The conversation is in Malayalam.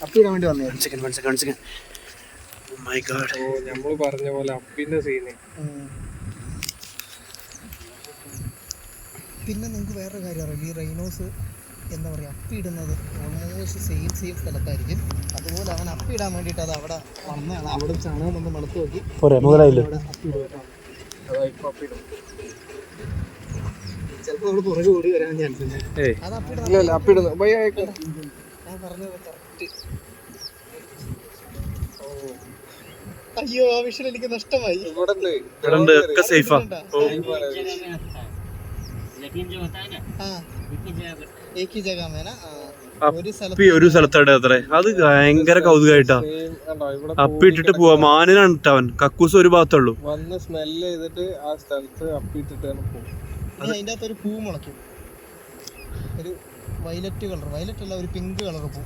അപ്പിടാൻ വേണ്ടി വന്നേ. നമ്മള് പറഞ്ഞ പോലെ അപ്പിന്റെ സീന്. പിന്നെ നിങ്ങൾക്ക് വേറൊരു കാര്യം അറിയില്ല, ഈ റൈനോസ് എന്താ പറയുക, അപ്പിടുന്നത് ഓൾമോസ്റ്റ് സെയിം സ്ഥലത്തായിരിക്കും. അതുപോലെ അവൻ അപ്പിടാൻ വേണ്ടിയിട്ട് അത് അവിടെ വന്നതാണ്. അവിടെ ചാണകം വന്ന് മണത്ത് നോക്കി ചിലപ്പോൾ അവിടെ പുറകെ ഓടി വരാൻ ചാൻസ് ഉണ്ട്. അത് അപ്പിടുന്നു ഞാൻ പറഞ്ഞത് കറക്റ്റ്. അയ്യോ, ആ വിഷയം എനിക്ക് നഷ്ടമായി. ഒരു സ്ഥലത്താണ് അത്ര. അത് ഭയങ്കര കൗതുകമായിട്ടാ. അപ്പിട്ടിട്ട് പോവാ. മാനിനാണ് ഇട്ടവൻ. കക്കൂസ് ഒരു ഭാഗത്തുള്ളൂ. വന്ന് സ്മെല്ല് ചെയ്തിട്ട് ആ സ്ഥലത്ത് അപ്പിട്ടിട്ടാണ് പോകും. അതിൻ്റെ അകത്തൊരു പൂ മുളയ്ക്കും, ഒരു വയലറ്റ് കളർ, വയലറ്റ് അല്ല, ഒരു പിങ്ക് കളർ പൂ.